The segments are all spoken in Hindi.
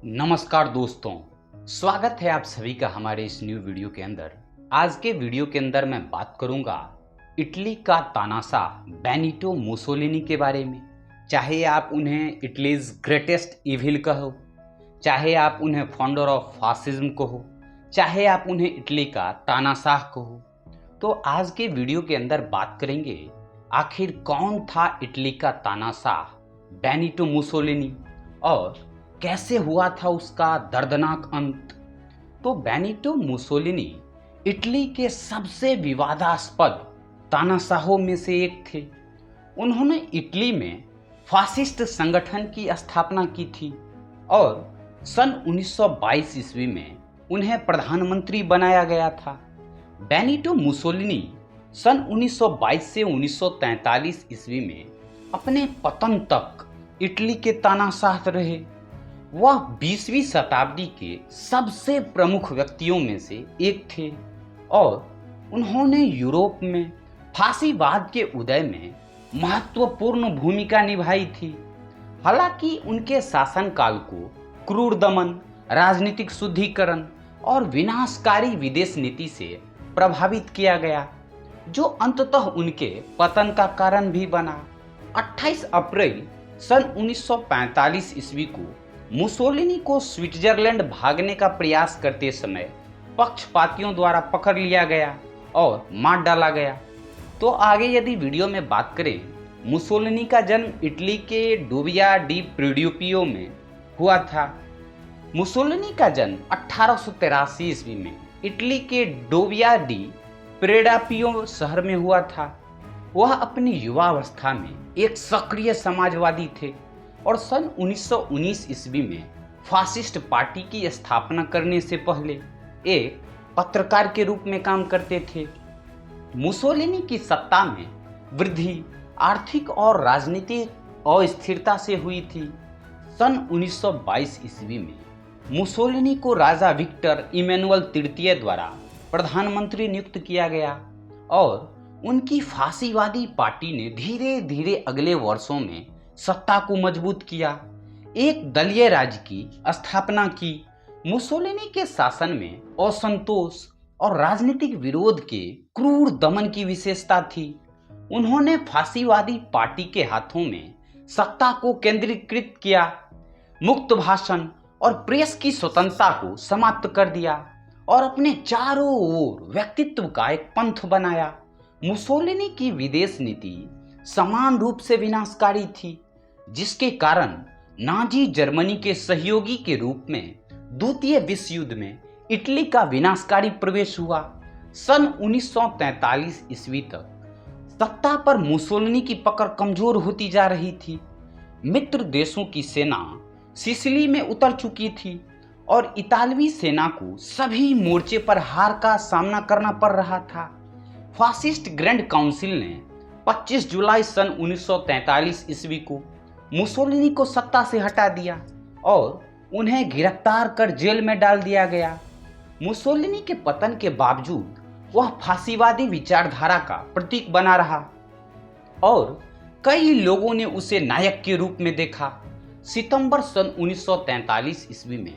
नमस्कार दोस्तों, स्वागत है आप सभी का हमारे इस न्यू वीडियो के अंदर। आज के वीडियो के अंदर मैं बात करूंगा इटली का तानाशाह बेनिटो मुसोलिनी के बारे में। चाहे आप उन्हें इटलीज ग्रेटेस्ट इविल कहो, चाहे आप उन्हें फाउंडर ऑफ फासिज्म कहो, चाहे आप उन्हें इटली का तानाशाह कहो, तो आज के वीडियो के अंदर बात करेंगे आखिर कौन था इटली का तानाशाह बेनिटो मुसोलिनी और कैसे हुआ था उसका दर्दनाक अंत। तो बेनिटो मुसोलिनी इटली के सबसे विवादास्पद तानाशाहों में से एक थे। उन्होंने इटली में फासिस्ट संगठन की स्थापना की थी और सन 1922 ईस्वी में उन्हें प्रधानमंत्री बनाया गया था। बेनिटो मुसोलिनी सन 1922 से 1943 ईस्वी में अपने पतन तक इटली के तानाशाह रहे। वह 20वीं शताब्दी के सबसे प्रमुख व्यक्तियों में से एक थे और उन्होंने यूरोप में फासीवाद के उदय में महत्वपूर्ण भूमिका निभाई थी। हालांकि उनके शासनकाल को क्रूर दमन, राजनीतिक शुद्धिकरण और विनाशकारी विदेश नीति से प्रभावित किया गया, जो अंततः उनके पतन का कारण भी बना। 28 अप्रैल सन 1945 ईस्वी को मुसोलिनी को स्विट्जरलैंड भागने का प्रयास करते समय पक्षपातियों द्वारा पकड़ लिया गया और मार डाला गया। तो आगे यदि वीडियो में बात करें, मुसोलिनी का जन्म इटली के डोविया डी प्रिड्यूपियो में हुआ था। मुसोलिनी का जन्म 1883 ईस्वी में इटली के डोविया डी प्रेडापियो शहर में हुआ था। वह अपनी युवावस्था में एक सक्रिय समाजवादी थे और सन 1919 ईस्वी में फासिस्ट पार्टी की स्थापना करने से पहले एक पत्रकार के रूप में काम करते थे। मुसोलिनी की सत्ता में वृद्धि आर्थिक और राजनीतिक अस्थिरता से हुई थी। सन 1922 ईस्वी में मुसोलिनी को राजा विक्टर इमैनुअल तृतीय द्वारा प्रधानमंत्री नियुक्त किया गया और उनकी फासीवादी पार्टी ने धीरे धीरे अगले वर्षों में सत्ता को मजबूत किया, एक दलीय राज्य की स्थापना की। मुसोलिनी के शासन में असंतोष और राजनीतिक विरोध के क्रूर दमन की विशेषता थी। उन्होंने फासीवादी पार्टी के हाथों में सत्ता को केंद्रीकृत किया, मुक्त भाषण और प्रेस की स्वतंत्रता को समाप्त कर दिया और अपने चारों ओर व्यक्तित्व का एक पंथ बनाया। मुसोलिनी की विदेश नीति समान रूप से विनाशकारी थी, जिसके कारण नाजी जर्मनी के सहयोगी के रूप में द्वितीय विश्व युद्ध में इटली का विनाशकारी प्रवेश हुआ। सन 1943 ईस्वी तक सत्ता पर मुसोलिनी की पकड़ कमजोर होती जा रही थी। मित्र देशों की सेना सिसिली में उतर चुकी थी और इतालवी सेना को सभी मोर्चे पर हार का सामना करना पड़ रहा था। फासिस्ट ग्रैंड काउंसिल ने 25 जुलाई सन 1943 ईस्वी को मुसोलिनी को सत्ता से हटा दिया और उन्हें गिरफ्तार कर जेल में डाल दिया गया। मुसोलिनी के पतन के बावजूद वह फासीवादी विचारधारा का प्रतीक बना रहा और कई लोगों ने उसे नायक के रूप में देखा। सितंबर सन 1943 ईस्वी में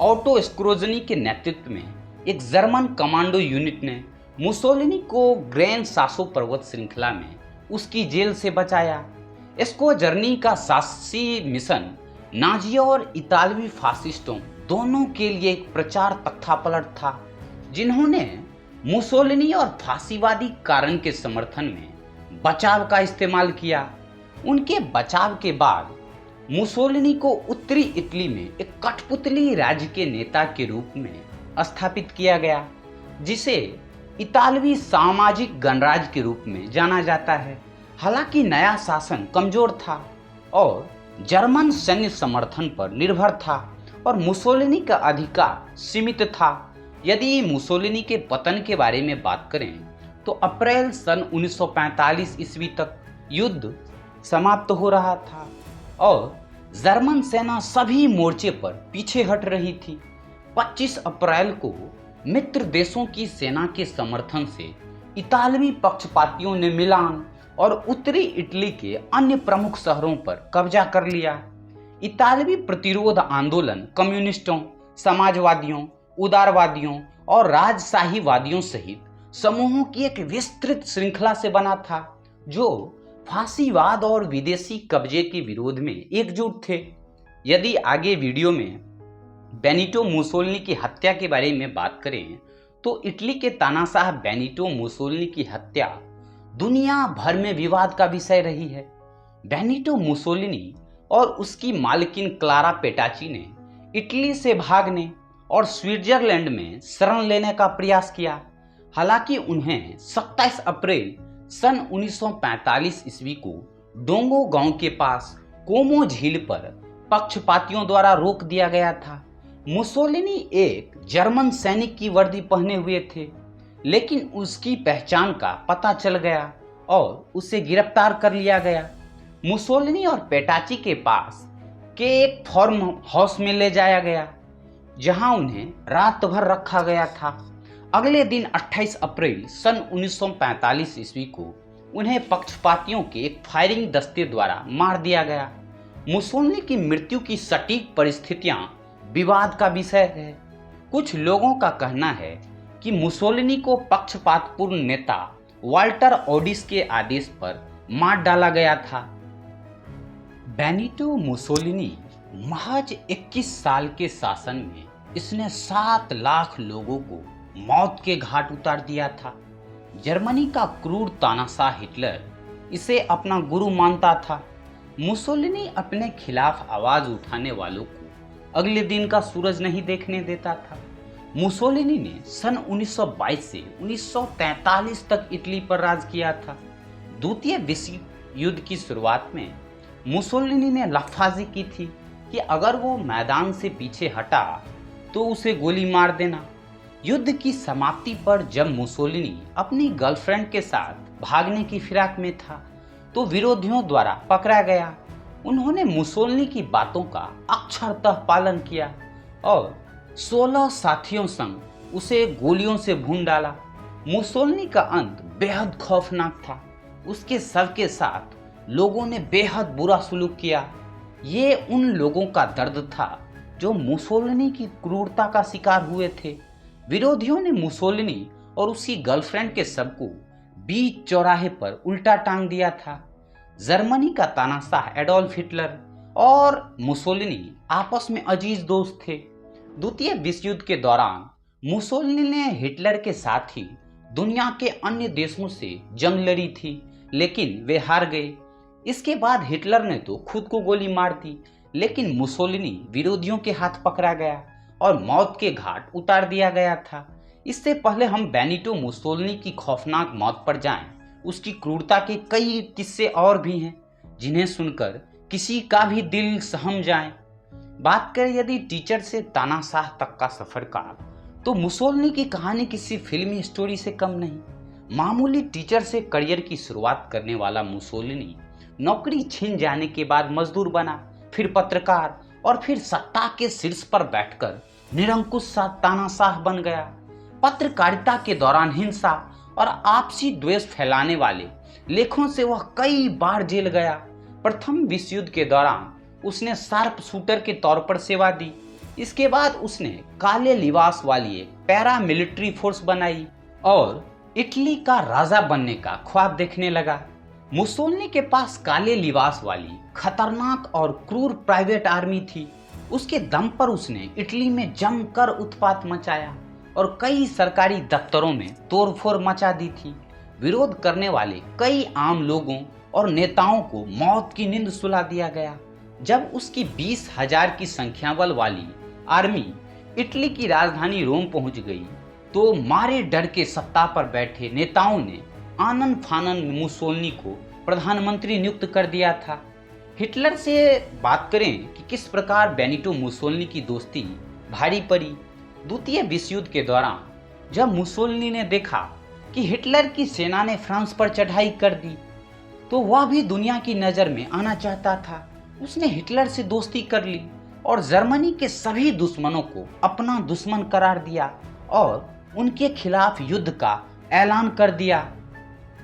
ऑटो स्क्रोजनी के नेतृत्व में एक जर्मन कमांडो यूनिट ने मुसोलिनी को ग्रैन सासो पर्वत श्रृंखला में उसकी जेल से बचाया। स्क्वाड्रनी का साहसी मिशन नाजियों और इतालवी फासिस्टों दोनों के लिए एक प्रचार तख्तापलट था, जिन्होंने मुसोलिनी और फासीवादी कारण के समर्थन में बचाव का इस्तेमाल किया। उनके बचाव के बाद मुसोलिनी को उत्तरी इटली में एक कठपुतली राज्य के नेता के रूप में स्थापित किया गया, जिसे इतालवी सामाजिक गणराज्य के रूप में जाना जाता है। हालांकि नया शासन कमजोर था और जर्मन सैन्य समर्थन पर निर्भर था और मुसोलिनी का अधिकार सीमित था। यदि मुसोलिनी के पतन के बारे में बात करें तो अप्रैल सन 1945 ईस्वी तक युद्ध समाप्त हो रहा था और जर्मन सेना सभी मोर्चे पर पीछे हट रही थी। 25 अप्रैल को मित्र देशों की सेना के समर्थन से इतालवी पक्षपातियों ने मिलान और उत्तरी इटली के अन्य प्रमुख शहरों पर कब्जा कर लिया। इतालवी प्रतिरोध आंदोलन कम्युनिस्टों, समाजवादियों, उदारवादियों और राजशाहीवादियों सहित समूहों की एक विस्तृत श्रृंखला से बना था, जो फांसीवाद और विदेशी कब्जे के विरोध में एकजुट थे। यदि आगे वीडियो में बेनिटो मुसोलिनी की हत्या के बारे में बात करें, तो इटली के तानाशाह बेनिटो मुसोलिनी की हत्या दुनिया भर में विवाद का विषय रही है। बेनिटो मुसोलिनी और उसकी मालकिन क्लारा पेटाची ने इटली से भागने और स्विट्जरलैंड में शरण लेने का प्रयास किया। हालांकि उन्हें 27 अप्रैल सन 1945 ईस्वी को डोंगो गांव के पास कोमो झील पर पक्षपातियों द्वारा रोक दिया गया था। मुसोलिनी एक जर्मन सैनिक की वर्दी पहने हुए थे, लेकिन उसकी पहचान का पता चल गया और उसे गिरफ्तार कर लिया गया। मुसोलिनी और पेटाची के पास के एक फार्म हाउस में ले जाया गया, जहां उन्हें रात भर रखा गया था। अगले दिन 28 अप्रैल सन 1945 ईस्वी को उन्हें पक्षपातियों के एक फायरिंग दस्ते द्वारा मार दिया गया। मुसोलिनी की मृत्यु की सटीक परिस्थितियां विवाद का विषय है। कुछ लोगों का कहना है कि मुसोलिनी को पक्षपातपूर्ण नेता वाल्टर ओडिस के आदेश पर मार डाला गया था। बेनिटो मुसोलिनी महज 21 साल के शासन में इसने 7 लाख लोगों को मौत के घाट उतार दिया था। जर्मनी का क्रूर तानाशाह हिटलर इसे अपना गुरु मानता था। मुसोलिनी अपने खिलाफ आवाज उठाने वालों को अगले दिन का सूरज नहीं देखने देता था। मुसोलिनी ने सन 1922 से 1943 तक इटली पर राज किया था। द्वितीय विश्व युद्ध की शुरुआत में मुसोलिनी ने लफ्फाजी की थी कि अगर वो मैदान से पीछे हटा तो उसे गोली मार देना। युद्ध की समाप्ति पर जब मुसोलिनी अपनी गर्लफ्रेंड के साथ भागने की फिराक में था, तो विरोधियों द्वारा पकड़ा गया। उन्होंने मुसोलिनी की बातों का अक्षरतः पालन किया और 16 साथियों संग उसे गोलियों से भून डाला। मुसोलिनी का अंत बेहद खौफनाक था। उसके शव के साथ लोगों ने बेहद बुरा सलूक किया। ये उन लोगों का दर्द था जो मुसोलिनी की क्रूरता का शिकार हुए थे। विरोधियों ने मुसोलिनी और उसकी गर्लफ्रेंड के शव को बीच चौराहे पर उल्टा टांग दिया था। जर्मनी का तानाशाह एडोल्फ हिटलर और मुसोलिनी आपस में अजीज दोस्त थे। द्वितीय विश्व युद्ध के दौरान मुसोलिनी ने हिटलर के साथ ही दुनिया के अन्य देशों से जंग लड़ी थी, लेकिन वे हार गए। इसके बाद हिटलर ने तो खुद को गोली मार दी, लेकिन मुसोलिनी विरोधियों के हाथ पकड़ा गया और मौत के घाट उतार दिया गया था। इससे पहले हम बेनिटो मुसोलिनी की खौफनाक मौत पर जाएं, उसकी क्रूरता के कई किस्से और भी हैं जिन्हें सुनकर किसी का भी दिल सहम जाए। बात करें यदि टीचर से तानाशाह तक का सफर का, तो मुसोलिनी की कहानी किसी फिल्मी स्टोरी से कम नहीं। मामूली टीचर से करियर की शुरुआत करने वाला मुसोलिनी नौकरी छिन जाने के बाद मजदूर बना, फिर पत्रकार और फिर सत्ता के शीर्ष पर बैठकर निरंकुश सा तानाशाह बन गया। पत्रकारिता के दौरान हिंसा और आपसी द्वेष फैलाने वाले लेखों से वह कई बार जेल गया। प्रथम विश्व युद्ध के दौरान उसने शार्प शूटर के तौर पर सेवा दी। इसके बाद उसने काले लिबास वाली एक पैरा मिलिट्री फोर्स बनाई और इटली का राजा बनने का ख्वाब देखने लगा। मुसोलिनी के पास काले लिबास वाली खतरनाक और क्रूर प्राइवेट आर्मी थी। उसके दम पर उसने इटली में जमकर उत्पात मचाया और कई सरकारी दफ्तरों में तोड़फोड़ मचा दी थी। विरोध करने वाले कई आम लोगों और नेताओं को मौत की नींद सुला दिया गया। जब उसकी 20,000 की संख्या बल वाली आर्मी इटली की राजधानी रोम पहुंच गई, तो मारे डर के सत्ता पर बैठे नेताओं ने आनन फानन मुसोलिनी को प्रधानमंत्री नियुक्त कर दिया था। हिटलर से बात करें कि किस प्रकार बेनिटो मुसोलिनी की दोस्ती भारी पड़ी। द्वितीय विश्व युद्ध के दौरान जब मुसोलिनी ने देखा कि हिटलर की सेना ने फ्रांस पर चढ़ाई कर दी, तो वह भी दुनिया की नज़र में आना चाहता था। उसने हिटलर से दोस्ती कर ली और जर्मनी के सभी दुश्मनों को अपना दुश्मन करार दिया और उनके खिलाफ युद्ध का ऐलान कर दिया।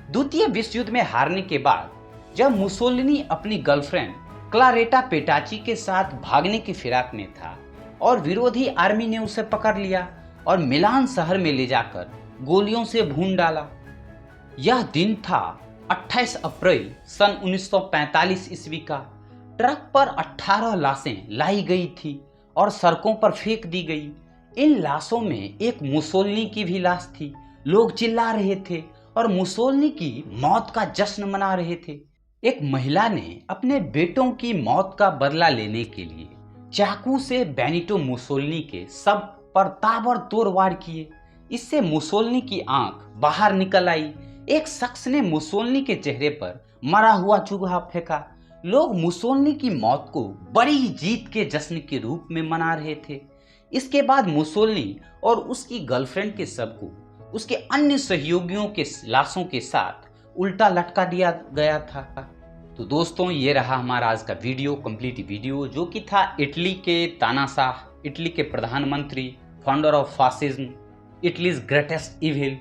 द्वितीय विश्व युद्ध में हारने के बाद जब मुसोलिनी अपनी गर्लफ्रेंड क्लारेटा पेटाची के साथ भागने की फिराक में था और विरोधी आर्मी ने उसे पकड़ लिया और मिलान शहर में ले जाकर गोलियों से भून डाला। यह दिन था 28 अप्रैल सन 1945 ईस्वी का। ट्रक पर 18 लाशें लाई गई थी और सड़कों पर फेंक दी गई। इन लाशों में एक मुसोलिनी की भी लाश थी। लोग चिल्ला रहे थे और मुसोलिनी की मौत का जश्न मना रहे थे। एक महिला ने अपने बेटों की मौत का बदला लेने के लिए चाकू से बेनिटो मुसोलिनी के शव पर ताबड़तोड़ वार किए। इससे मुसोलिनी की आंख बाहर निकल आई। एक शख्स ने मुसोलिनी के चेहरे पर मरा हुआ चूहा फेंका। लोग मुसोलिनी की मौत को बड़ी जीत के जश्न के रूप में मना रहे थे। इसके बाद मुसोलिनी और उसकी गर्लफ्रेंड के शव को उसके अन्य सहयोगियों के लाशों के साथ उल्टा लटका दिया गया था। तो दोस्तों, ये रहा हमारा आज का वीडियो, कंप्लीट वीडियो, जो कि था इटली के तानाशाह, इटली के प्रधानमंत्री, founder of fascism, Italy's greatest evil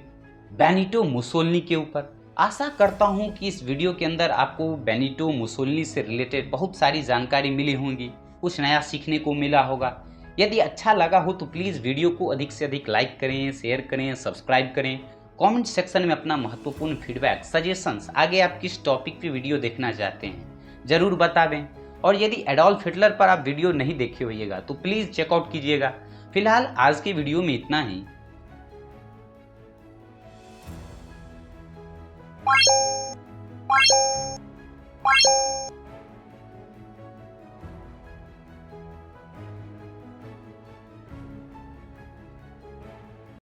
Benito Mussolini के ऊपर। आशा करता हूं कि इस वीडियो के अंदर आपको बेनिटो मुसोलिनी से रिलेटेड बहुत सारी जानकारी मिली होंगी, कुछ नया सीखने को मिला होगा। यदि अच्छा लगा हो तो प्लीज़ वीडियो को अधिक से अधिक लाइक करें, शेयर करें, सब्सक्राइब करें। कमेंट सेक्शन में अपना महत्वपूर्ण फीडबैक, सजेशंस, आगे आप किस टॉपिक पे वीडियो देखना चाहते हैं ज़रूर बतावें। और यदि एडोल्फ हिटलर पर आप वीडियो नहीं देखे होइएगा तो प्लीज़ चेकआउट कीजिएगा। फिलहाल आज के वीडियो में इतना ही।